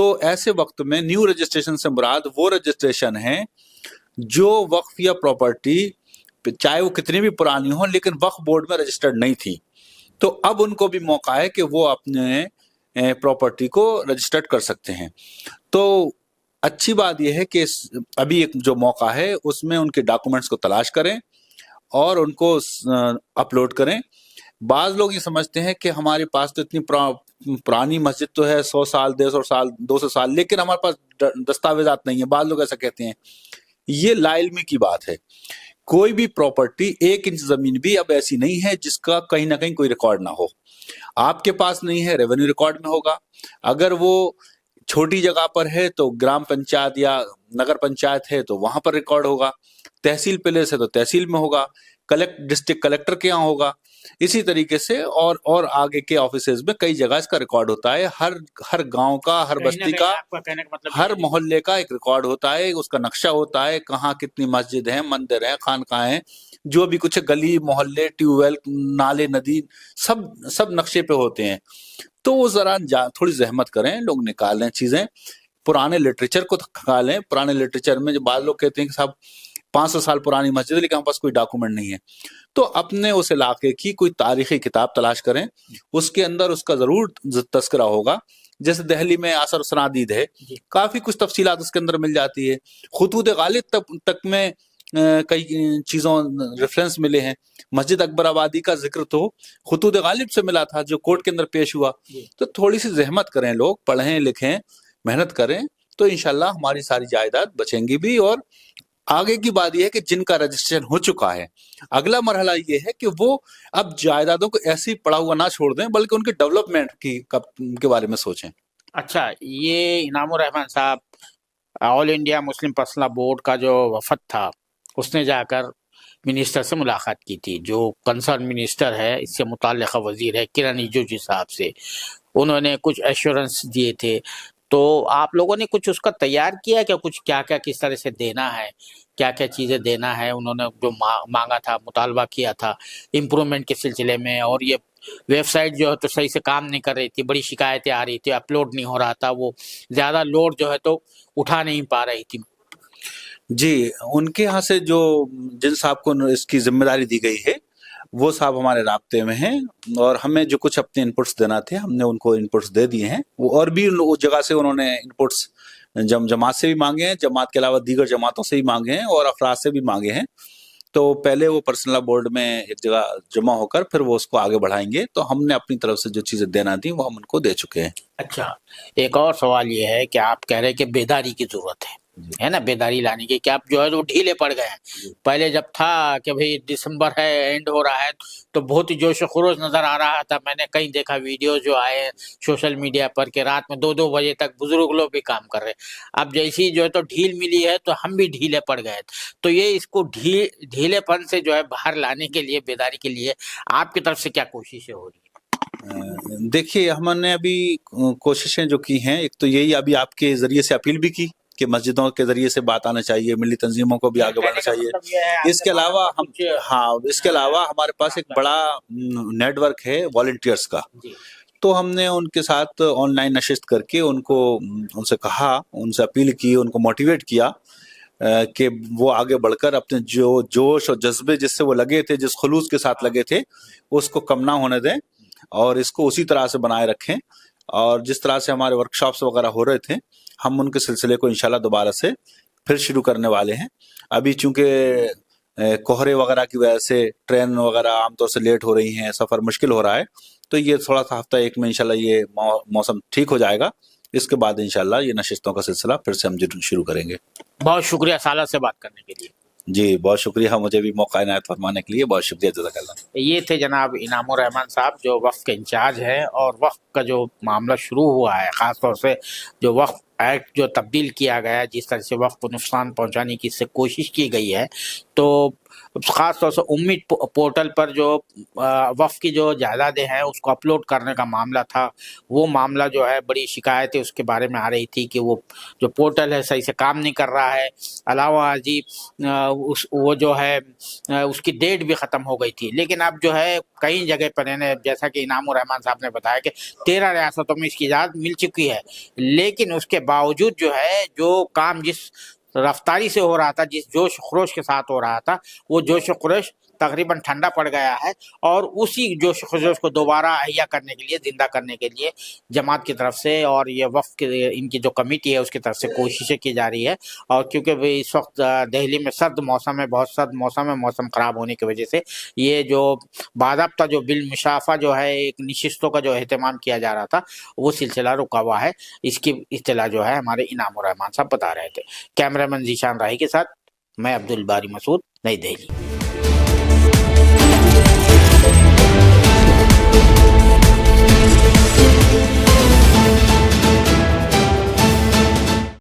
تو ایسے وقت میں نیو رجسٹریشن سے مراد وہ رجسٹریشن ہے جو وقف یا پراپرٹی چاہے وہ کتنی بھی پرانی ہو لیکن وقف بورڈ میں رجسٹرڈ نہیں تھی، تو اب ان کو بھی موقع ہے کہ وہ اپنے پراپرٹی کو رجسٹرڈ کر سکتے ہیں۔ تو اچھی بات یہ ہے کہ ابھی ایک جو موقع ہے اس میں ان کے ڈاکومنٹس کو تلاش کریں اور ان کو اپلوڈ کریں۔ بعض لوگ یہ سمجھتے ہیں کہ ہمارے پاس تو اتنی پرانی مسجد تو ہے 100 سال 150 سال 200 سال، لیکن ہمارے پاس دستاویزات نہیں ہیں، بعض لوگ ایسا کہتے ہیں۔ یہ لا علمی کی بات ہے۔ کوئی بھی پراپرٹی 1 انچ زمین بھی اب ایسی نہیں ہے جس کا کہیں نہ کہیں کوئی ریکارڈ نہ ہو۔ آپ کے پاس نہیں ہے، ریونیو ریکارڈ میں ہوگا۔ اگر وہ چھوٹی جگہ پر ہے تو گرام پنچایت یا نگر پنچایت ہے تو وہاں پر ریکارڈ ہوگا، تحصیل پلیس ہے تو تحصیل میں ہوگا، ڈسٹرکٹ کلیکٹر کے یہاں ہوگا، اسی طریقے سے اور آگے کے آفیسز میں کئی جگہ اس کا ریکارڈ ہوتا ہے۔ ہر گاؤں کا، ہر بستی کا، ہر محلے کا ایک ریکارڈ ہوتا ہے، اس کا نقشہ ہوتا ہے، کہاں کتنی مسجد ہیں، مندر ہیں، خانقاہ ہیں، جو بھی کچھ گلی محلے ٹیوب ویل نالے ندی سب نقشے پہ ہوتے ہیں۔ تو وہ ذرا تھوڑی زحمت کریں، لوگ نکالیں چیزیں، پرانے لٹریچر کو نکالیں۔ پرانے لٹریچر میں جو بعض لوگ کہتے ہیں کہ صاحب 500 سال پرانی مسجد ہے لیکن ہمارے پاس کوئی ڈاکومنٹ نہیں ہے، تو اپنے اس علاقے کی کوئی تاریخی کتاب تلاش کریں، اس کے اندر اس کا ضرور تذکرہ ہوگا۔ جیسے دہلی میں آثار و صنادید ہے، کافی کچھ تفصیلات اس کے اندر مل جاتی ہے۔ خطوط غالب تک میں کئی چیزوں ریفرنس ملے ہیں۔ مسجد اکبر آبادی کا ذکر تو خطوط غالب سے ملا تھا جو کورٹ کے اندر پیش ہوا۔ تو تھوڑی سی زحمت کریں، لوگ پڑھیں لکھیں محنت کریں تو انشاءاللہ ہماری ساری جائیداد بچیں گی بھی۔ اور آگے کی بات یہ ہے کہ جن کا رجسٹریشن ہو چکا ہے، اگلا مرحلہ یہ ہے کہ وہ اب جائیدادوں کو ایسے ہی پڑا ہوا نہ چھوڑ دیں بلکہ ان کے ڈیولپمنٹ کے بارے میں سوچیں۔ اچھا، یہ انعام الرحمن صاحب آل انڈیا مسلم پرسنل بورڈ کا جو وفد تھا اس نے جا کر منسٹر سے ملاقات کی تھی، جو کنسرن منسٹر ہے، اس سے متعلقہ وزیر ہے کرن رجیجو صاحب سے۔ انہوں نے کچھ ایشورنس دیے تھے، تو آپ لوگوں نے کچھ اس کا تیار کیا کہ کچھ کیا کس طرح سے دینا ہے، کیا چیزیں دینا ہے؟ انہوں نے جو مانگا تھا، مطالبہ کیا تھا امپرومنٹ کے سلسلے میں، اور یہ ویب سائٹ جو ہے تو صحیح سے کام نہیں کر رہی تھی، بڑی شکایتیں آ رہی تھی، اپلوڈ نہیں ہو رہا تھا، وہ زیادہ لوڈ جو ہے تو اٹھا نہیں پا رہی تھی۔ جی، ان کے ہاں سے جن صاحب کو اس کی ذمہ داری دی گئی ہے وہ صاحب ہمارے رابطے میں ہیں، اور ہمیں جو کچھ اپنے انپٹس دینا تھے ہم نے ان کو انپٹس دے دیے ہیں۔ وہ اور بھی اس جگہ سے انہوں نے انپٹس جماعت سے بھی مانگے ہیں، جماعت کے علاوہ دیگر جماعتوں سے بھی مانگے ہیں اور افراد سے بھی مانگے ہیں۔ تو پہلے وہ پرسنل لا بورڈ میں ایک جگہ جمع ہو کر پھر وہ اس کو آگے بڑھائیں گے۔ تو ہم نے اپنی طرف سے جو چیزیں دینا تھی وہ ہم ان کو دے چکے ہیں۔ اچھا، ایک اور سوال یہ ہے کہ آپ کہہ رہے کہ بیداری کی ضرورت ہے نا، بیداری لانے کی، کہ آپ جو ہے وہ ڈھیلے پڑ گئے ہیں۔ پہلے جب تھا کہ بھئی دسمبر ہے، اینڈ ہو رہا ہے، تو بہت ہی جوش و خروش نظر آ رہا تھا۔ میں نے کہیں دیکھا ویڈیو جو آئے سوشل میڈیا پر کہ رات میں 2 بجے تک بزرگ لوگ بھی کام کر رہے۔ اب جیسی جو ہے تو ڈھیل ملی ہے تو ہم بھی ڈھیلے پڑ گئے۔ تو یہ اس کو ڈھیلے پن سے جو ہے باہر لانے کے لیے، بیداری کے لیے آپ کی طرف سے کیا کوششیں ہو رہی ہیں؟ دیکھیے، ہم نے ابھی کوششیں جو کی ہیں، ایک تو یہی ابھی آپ کے ذریعے سے اپیل بھی کی کہ مسجدوں کے ذریعے سے بات آنا چاہیے، ملی تنظیموں کو بھی آگے بڑھنا چاہیے۔ اس کے علاوہ اس کے علاوہ ہمارے پاس ایک بڑا نیٹ ورک ہے والنٹیئرس کا، تو ہم نے ان کے ساتھ آن لائن نشست کر کے ان سے کہا، ان سے اپیل کی، ان کو موٹیویٹ کیا کہ وہ آگے بڑھ کر اپنے جو جوش اور جذبے جس سے وہ لگے تھے، جس خلوص کے ساتھ لگے تھے، اس کو کم نہ ہونے دیں اور اس کو اسی طرح سے بنائے رکھیں۔ اور جس طرح سے ہمارے ورکشاپس وغیرہ ہو رہے تھے، ہم ان کے سلسلے کو انشاءاللہ دوبارہ سے پھر شروع کرنے والے ہیں۔ ابھی چونکہ کوہرے وغیرہ کی وجہ سے ٹرین وغیرہ عام طور سے لیٹ ہو رہی ہیں، سفر مشکل ہو رہا ہے، تو یہ تھوڑا سا ہفتہ ایک میں انشاءاللہ یہ موسم ٹھیک ہو جائے گا۔ اس کے بعد انشاءاللہ یہ نشستوں کا سلسلہ پھر سے ہم شروع کریں گے۔ بہت شکریہ سالہ سے بات کرنے کے لیے۔ جی، بہت شکریہ، مجھے بھی موقع عنایت فرمانے کے لیے بہت شکریہ، جزاک اللہ۔ یہ تھے جناب انعام الرحمن صاحب جو وقف کے انچارج ہیں، اور وقف کا جو معاملہ شروع ہوا ہے، خاص طور سے جو وقف ایکٹ جو تبدیل کیا گیا ہے، جس طرح سے وقف کو نقصان پہنچانے کی اس سے کوشش کی گئی ہے، تو خاص طور سے امید پورٹل پر جو وقف کی جو جائیدادیں ہیں اس کو اپلوڈ کرنے کا معاملہ تھا، وہ معاملہ جو ہے بڑی شکایتیں اس کے بارے میں آ رہی تھی کہ وہ جو پورٹل ہے صحیح سے کام نہیں کر رہا ہے۔ علاوہ ازیں وہ جو ہے اس کی ڈیٹ بھی ختم ہو گئی تھی، لیکن اب جو ہے کئی جگہ پر جیسا کہ انعام الرحمان صاحب نے بتایا کہ 13 ریاستوں میں اس کی اجازت مل چکی ہے، لیکن اس کے باوجود جو ہے جو کام جس رفتاری سے ہو رہا تھا، جس جوش و خروش کے ساتھ ہو رہا تھا، وہ جوش و خروش تقریباً ٹھنڈا پڑ گیا ہے، اور اسی جوش و خروش کو دوبارہ احیا کرنے کے لیے، زندہ کرنے کے لیے جماعت کی طرف سے اور یہ وقف کے ان کی جو کمیٹی ہے اس کی طرف سے کوششیں کی جا رہی ہے۔ اور کیونکہ اس وقت دہلی میں سرد موسم ہے، بہت سرد موسم ہے، موسم خراب ہونے کی وجہ سے یہ جو باضابطہ جو بالمشافہ جو ہے ایک نشستوں کا جو اہتمام کیا جا رہا تھا وہ سلسلہ رکا ہوا ہے۔ اس کی اطلاع جو ہے ہمارے انعام الرحمان صاحب بتا رہے تھے۔ کیمرہ مین ذیشان راہی کے ساتھ میں عبد الباری مسعود، نئی دہلی۔